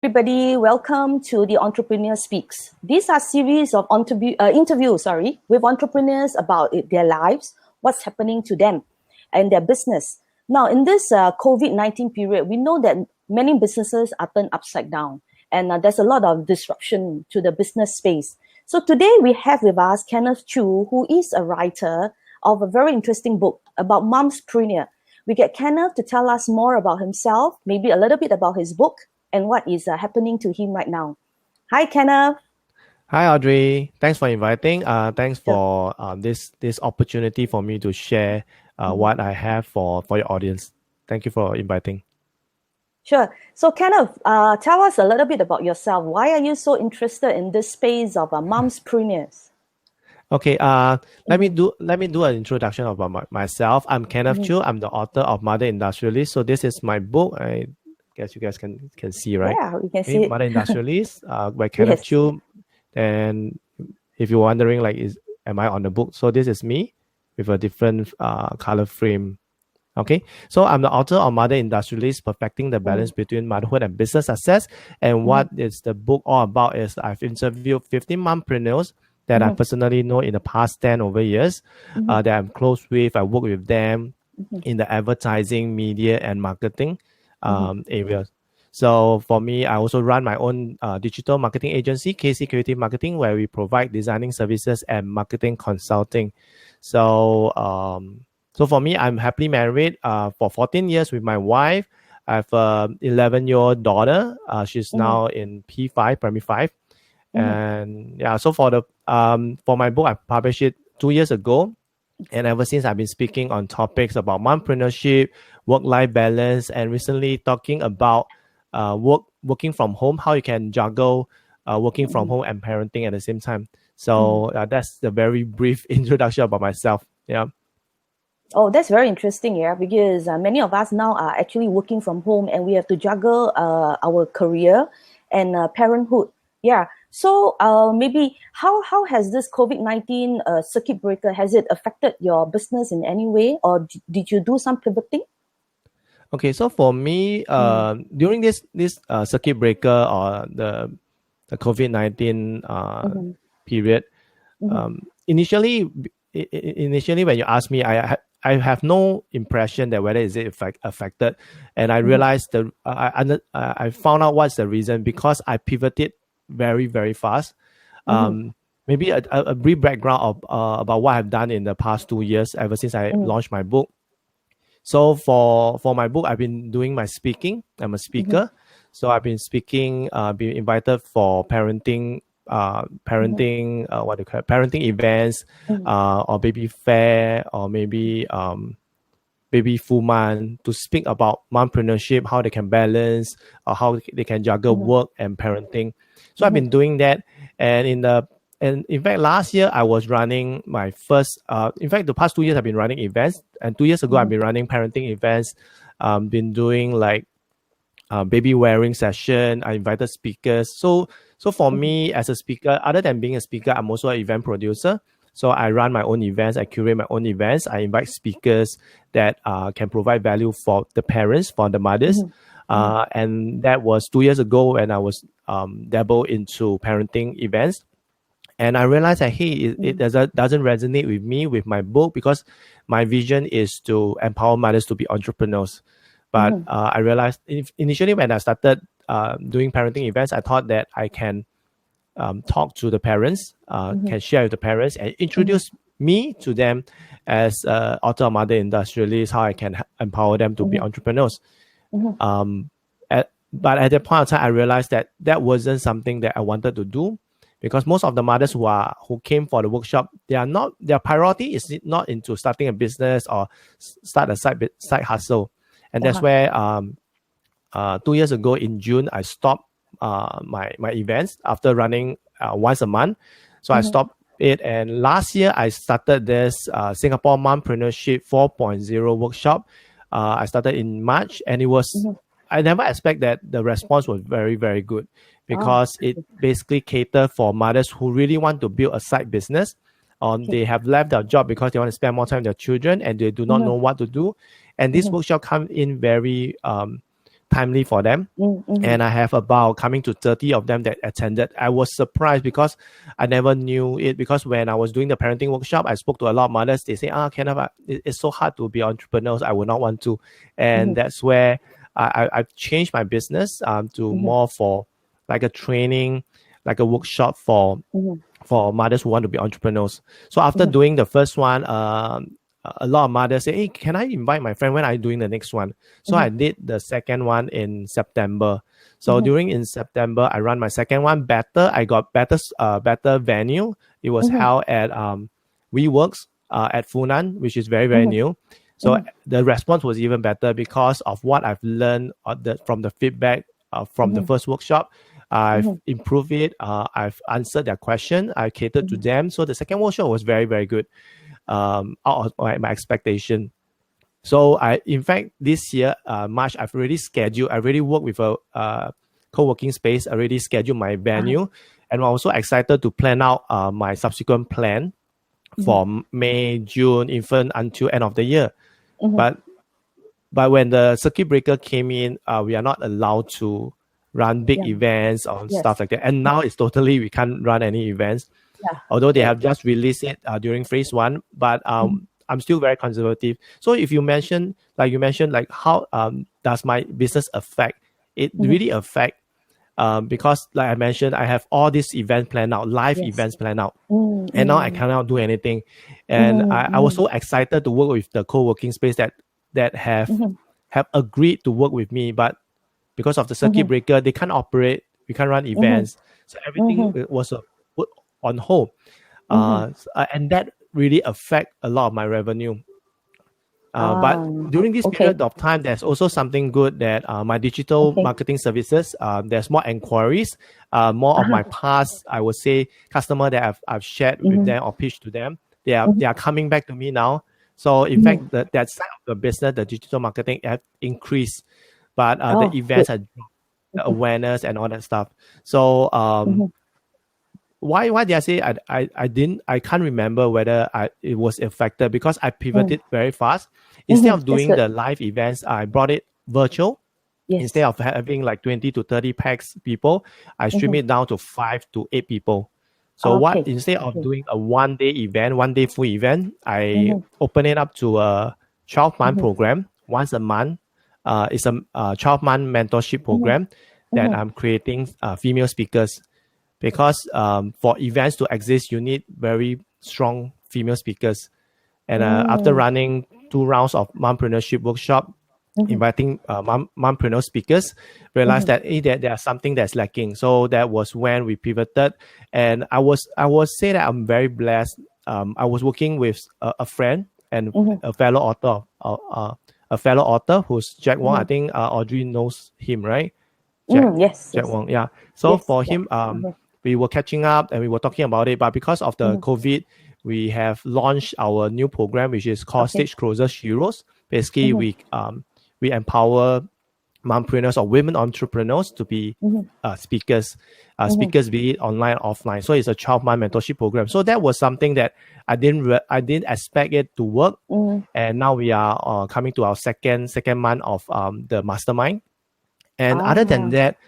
Everybody, welcome to the Entrepreneur Speaks. These are series of interviews with entrepreneurs about their lives, what's happening to them and their business. Now, in this COVID-19 period, we know that many businesses are turned upside down, and there's a lot of disruption to the business space. So today we have with us Kenneth Choo, who is a writer of a very interesting book about mumpreneur. We get Kenneth to tell us more about himself, maybe a little bit about his book, and what is happening to him right now. Hi, Kenneth. Hi, Audrey. Thanks for inviting. Thanks for this opportunity for me to share what I have for your audience. Thank you for inviting. Sure. So, Kenneth, tell us a little bit about yourself. Why are you so interested in this space of mumpreneurs? Okay. Let me do an introduction about myself. I'm Kenneth Choo. I'm the author of Mother Industrialist. So this is my book. I guess you guys can see, right? Yeah, we can see it. Mother Industrialist by Kenneth Choo. And if you're wondering, am I on the book? So this is me with a different color frame. Okay, so I'm the author of Mother Industrialist, Perfecting the Balance Between Motherhood and Business Success. And what is the book all about is I've interviewed 15 mompreneurs that I personally know in the past 10 over years that I'm close with. I work with them in the advertising, media, and marketing areas. So for me, I also run my own digital marketing agency, KC Creative Marketing, where we provide designing services and marketing consulting. So so for me, I'm happily married for 14 years with my wife. I have an 11-year-old daughter. She's now in P5, primary 5. And yeah, so for my book, I published it 2 years ago. And ever since, I've been speaking on topics about mompreneurship, work-life balance, and recently talking about working from home, how you can juggle working from home and parenting at the same time. So that's the very brief introduction about myself. Yeah. Oh, that's very interesting, yeah, because many of us now are actually working from home and we have to juggle our career and parenthood. Yeah. So maybe how has this COVID-19 circuit breaker, has it affected your business in any way, or did you do some pivoting? Okay, so for me, during this circuit breaker or the COVID-19 period, initially when you ask me, I have no impression that whether is it affected, and I realized that I found out what's the reason, because I pivoted very, very fast. Maybe a brief background about what I've done in the past 2 years ever since I launched my book. So for my book, I've been doing my speaking. I'm a speaker. So I've been speaking, been invited for parenting parenting events, or baby fair, or maybe baby full month, to speak about mompreneurship, how they can balance, or how they can juggle work and parenting. So I've been doing that. And in fact, last year I was running my first, in fact, the past 2 years I've been running events. And 2 years ago, I've been running parenting events, been doing baby wearing session. I invited speakers. So for me as a speaker, other than being a speaker, I'm also an event producer. So I run my own events. I curate my own events. I invite speakers that can provide value for the parents, for the mothers. And that was 2 years ago when I was dabbled into parenting events. And I realized that, hey, it doesn't resonate with me, with my book, because my vision is to empower mothers to be entrepreneurs. But I realized initially when I started doing parenting events, I thought that I can talk to the parents, can share with the parents, and introduce me to them as author of Mother Industrialist, how I can empower them to be entrepreneurs. But at that point of time, I realized that wasn't something that I wanted to do, because most of the mothers who came for the workshop, their priority is not into starting a business or start a side hustle. And that's where 2 years ago in June, I stopped my events after running once a month. So I stopped it. And last year, I started this Singapore Mompreneurship 4.0 workshop. I started in March, and it was, I never expect that the response was very, very good, because it basically catered for mothers who really want to build a side business. They have left their job because they want to spend more time with their children and they do not know what to do. and this workshop come in very timely for them. And I have about coming to 30 of them that attended. I was surprised because I never knew it, because when I was doing the parenting workshop, I spoke to a lot of mothers. They say, Kenneth, it's so hard to be entrepreneurs. I would not want to. And that's where I've changed my business to more for like a training, like a workshop for mothers who want to be entrepreneurs. So after doing the first one, a lot of mothers say, hey, can I invite my friend when I'm doing the next one? So I did the second one in September. So in September, I run my second one better. I got better venue. It was held at WeWorks at Funan, which is very, very new. So the response was even better because of what I've learned from the feedback from the first workshop. I've improved it. I've answered their question. I catered to them. So the second workshop was very, very good. Out of my expectation. So in fact, this year, March, I've already scheduled. I already worked with a co-working space. I already scheduled my venue, and I'm also excited to plan out my subsequent plan for May, June, even until end of the year. But when the circuit breaker came in, we are not allowed to run big events or stuff like that. And now it's totally, we can't run any events. Although they have just released it during phase one, but I'm still very conservative. So if you mentioned, like how does my business affect? It really affect because like I mentioned, I have all these events planned out, live events planned out, and now I cannot do anything. And I was so excited to work with the co-working space that have agreed to work with me, but because of the circuit breaker, they can't operate. We can't run events, so everything was put on hold, and that really affect a lot of my revenue. But during this period of time, there's also something good that my digital marketing services, there's more inquiries, more of my past, I would say, customer that I've shared with them or pitched to them. They are coming back to me now. So in fact, that side of the business, the digital marketing, have increased, but the events are the awareness and all that stuff. So why did I say I can't remember whether it was affected, because I pivoted very fast. Instead of doing the live events, I brought it virtual. Instead of having like 20 to 30 packs people, I stream it down to 5 to 8 people. So instead of doing a one day full event, I open it up to a 12-month program once a month. It's a 12-month mentorship program that I'm creating female speakers. Because for events to exist, you need very strong female speakers. And after running 2 rounds of mumpreneurship workshop, inviting mumpreneur speakers, realized that there's something that's lacking. So that was when we pivoted. And I was say that I'm very blessed. I was working with a friend and a fellow author who's Jack Wong. I think Audrey knows him, right? Jack Wong. Yeah. So for him, we were catching up and we were talking about it, but because of the COVID, we have launched our new program, which is called Stage Closers Heroes. Basically, we empower mompreneurs or women entrepreneurs to be speakers, speakers be it online or offline. So it's a 12-month mentorship program. So that was something that I didn't expect it to work, and now we are coming to our second month of the mastermind. And other than that,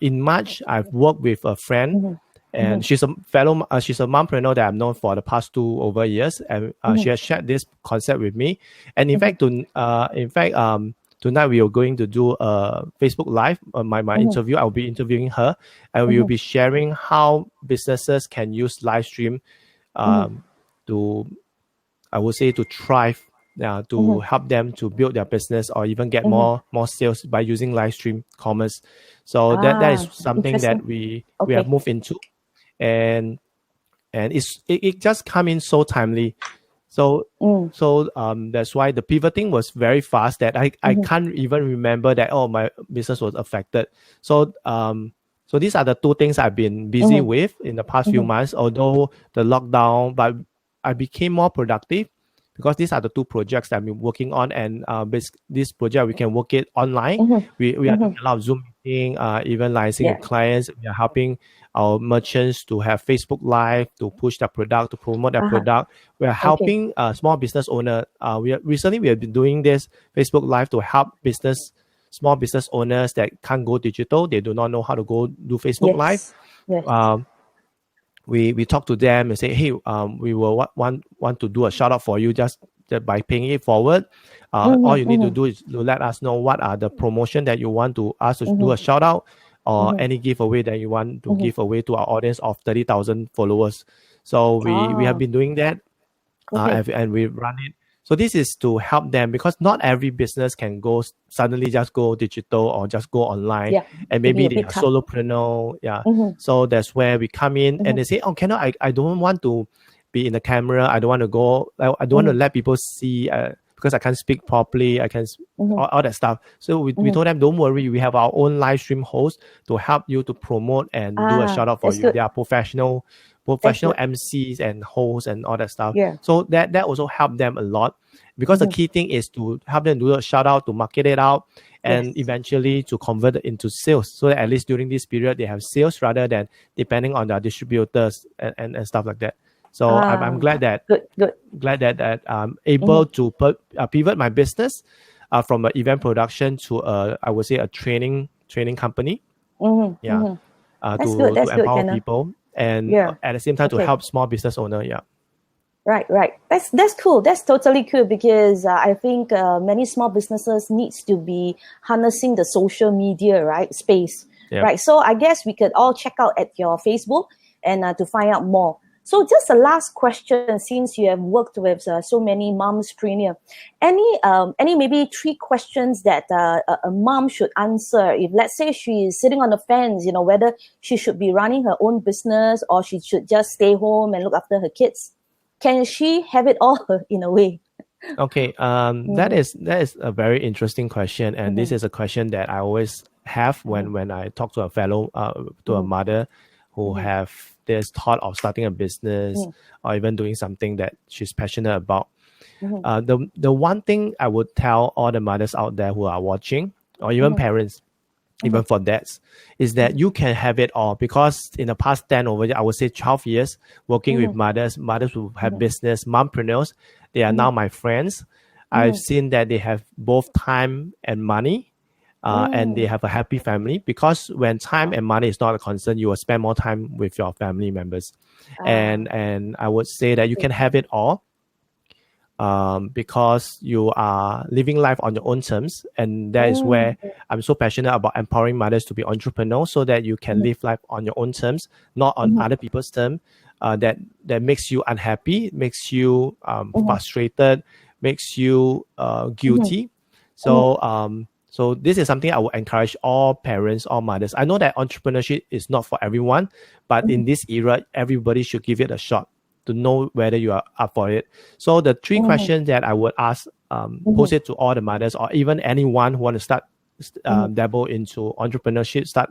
in March, I've worked with a friend, and she's a mompreneur that I've known for the past 2 over years, and she has shared this concept with me. And in fact, tonight we are going to do a Facebook Live, my interview. I'll be interviewing her, and we will be sharing how businesses can use live stream to, I would say, to thrive. To help them to build their business or even get more sales by using live stream commerce. So that is something that we have moved into, and it just come in so timely. So that's why the pivoting was very fast, that I can't even remember that my business was affected. So these are the 2 things I've been busy with in the past few months, although the lockdown, but I became more productive. Because these are the 2 projects that I've been working on, and this project we can work it online. We are doing a lot of Zoom marketing, even licensing Yeah. with clients. We are helping our merchants to have Facebook Live to push their product, to promote their product. We are Okay. helping small business owner. Recently we have been doing this Facebook Live to help small business owners that can't go digital. They do not know how to go do Facebook Live. Yes. Yes. Um, we talk to them and say, hey, we will want to do a shout out for you just by paying it forward. All you need to do is to let us know what are the promotion that you want to us to do a shout out, or any giveaway that you want to give away to our audience of 30,000 followers. So we have been doing that, and we run it. So this is to help them, because not every business can suddenly just go digital or just go online. Yeah. And It'd be maybe a they bit are tough. solopreneur. Yeah. So that's where we come in and they say, oh, I don't want to be in the camera. I don't want to go. I don't want to let people see because I can't speak properly. I can all that stuff. So we told them, don't worry. We have our own live stream host to help you to promote and do a shout out for That's you. good. They are professional MCs and hosts and all that stuff. Yeah. So that also helped them a lot, because the key thing is to help them do a shout out, to market it out, and eventually to convert it into sales. So that at least during this period, they have sales rather than depending on their distributors and stuff like that. So I'm glad that I'm able to pivot my business from an event production to I would say a training company. That's To good. That's good, empower Kenneth. people, and at the same time to help small business owner. Yeah. Right. That's cool. That's totally cool, because I think many small businesses needs to be harnessing the social media space. Yeah. Right. So I guess we could all check out at your Facebook and to find out more. So just the last question, since you have worked with so many momspreneur, any maybe 3 questions that a mom should answer if, let's say, she is sitting on the fence, whether she should be running her own business or she should just stay home and look after her kids. Can she have it all in a way? Okay, that is a very interesting question, and this is a question that I always have when I talk to a mother who have this thought of starting a business or even doing something that she's passionate about. The one thing I would tell all the mothers out there who are watching, or even parents, even for dads, is that you can have it all, because in the past 10 over, I would say 12 years working with mothers who have business, mompreneurs, they are now my friends. I've seen that they have both time and money, and they have a happy family, because when time and money is not a concern, you will spend more time with your family members. And I would say that you can have it all, because you are living life on your own terms. And that is where I'm so passionate about empowering mothers to be entrepreneurs, so that you can live life on your own terms, not on other people's terms. That makes you unhappy, makes you frustrated, makes you guilty. So this is something I would encourage all parents, all mothers. I know that entrepreneurship is not for everyone, but in this era, everybody should give it a shot to know whether you are up for it. So the 3 questions that I would ask, pose it to all the mothers, or even anyone who want to start dabble into entrepreneurship, start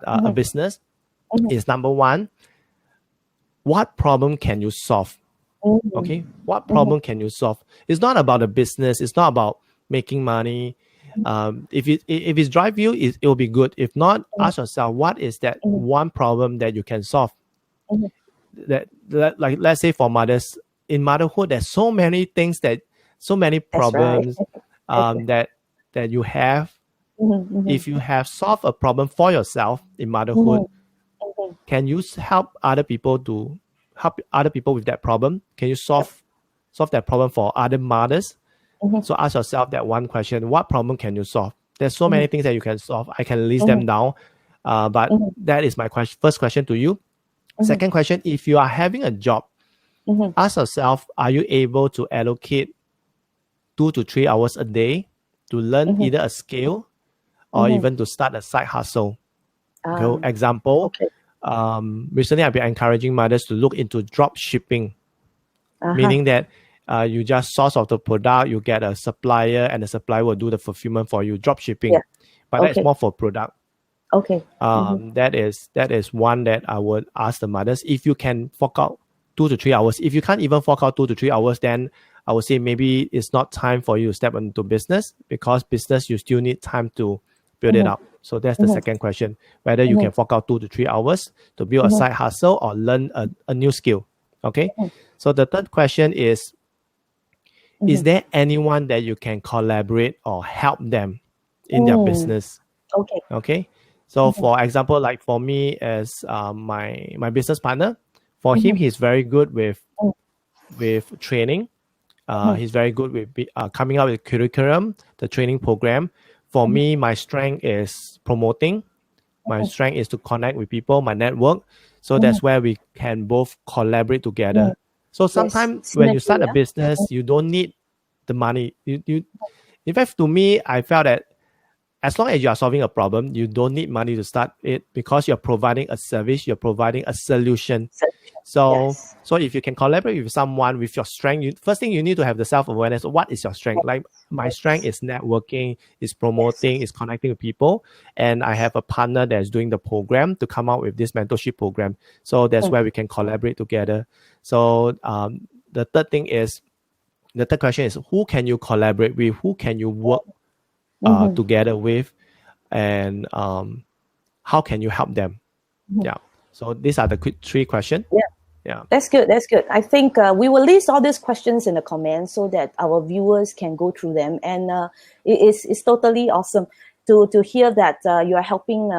a business, is number 1, what problem can you solve? Okay, what problem can you solve? It's not about the business. It's not about making money. If it's drive you, it will be good. If not, ask yourself, what is that one problem that you can solve? That like, let's say for mothers, in motherhood, there's so many things, so many problems that you have. If you have solved a problem for yourself in motherhood, can you help other people with that problem? Can you solve that problem for other mothers? So ask yourself that one question: what problem can you solve? There's so many things that you can solve. I can list them down, but that is my first question to you. Second question: if you are having a job, ask yourself, are you able to allocate 2 to 3 hours a day to learn either a skill or even to start a side hustle? Example, recently I've been encouraging mothers to look into drop shipping, meaning that you just source of the product, you get a supplier, and the supplier will do the fulfillment for you. Drop shipping, but that's more for product. That is one that I would ask the mothers, if you can fork out 2 to 3 hours. If you can't even fork out 2 to 3 hours, then I would say maybe it's not time for you to step into business, because business, you still need time to build it up. So that's the second question, whether you can fork out 2 to 3 hours to build a side hustle or learn a new skill. Okay. So the third question is there anyone that you can collaborate or help them in their business? Okay. Okay. So for example, like for me as my business partner, for him, he's very good with training. He's very good with coming up with curriculum, the training program. For me, my strength is promoting. My strength is to connect with people, my network. So that's where we can both collaborate together. So sometimes when you start a business, you don't need the money. In fact, to me, I felt that as long as you are solving a problem, you don't need money to start it because you're providing a service, you're providing a solution. So if you can collaborate with someone with your strength, first thing you need to have the self-awareness. What is your strength? Like my strength is networking, is promoting, is connecting with people. And I have a partner that's doing the program to come out with this mentorship program. So that's where we can collaborate together. So the third question is, who can you collaborate with? Who can you work together with? And how can you help them? Yeah. So these are the quick 3 questions. Yeah. That's good. I think we will list all these questions in the comments so that our viewers can go through them. And it's totally awesome to hear that you are helping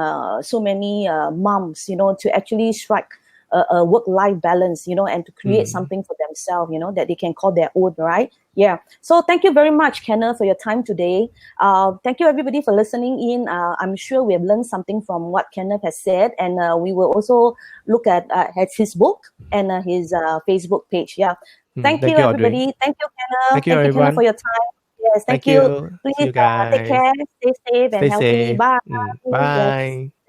so many moms, to actually strike a work-life balance, and to create something for themselves, that they can call their own, right? Yeah. So thank you very much, Kenneth, for your time today. Thank you, everybody, for listening in. I'm sure we have learned something from what Kenneth has said, and we will also look at his book and his Facebook page. Yeah. Thank you, everybody. Audrey. Thank you, Kenneth. Thank you, everyone. Kenneth, for your time. Yes, thank you. See Please you guys. take care, stay safe and healthy. Safe. Bye. Bye. Yes.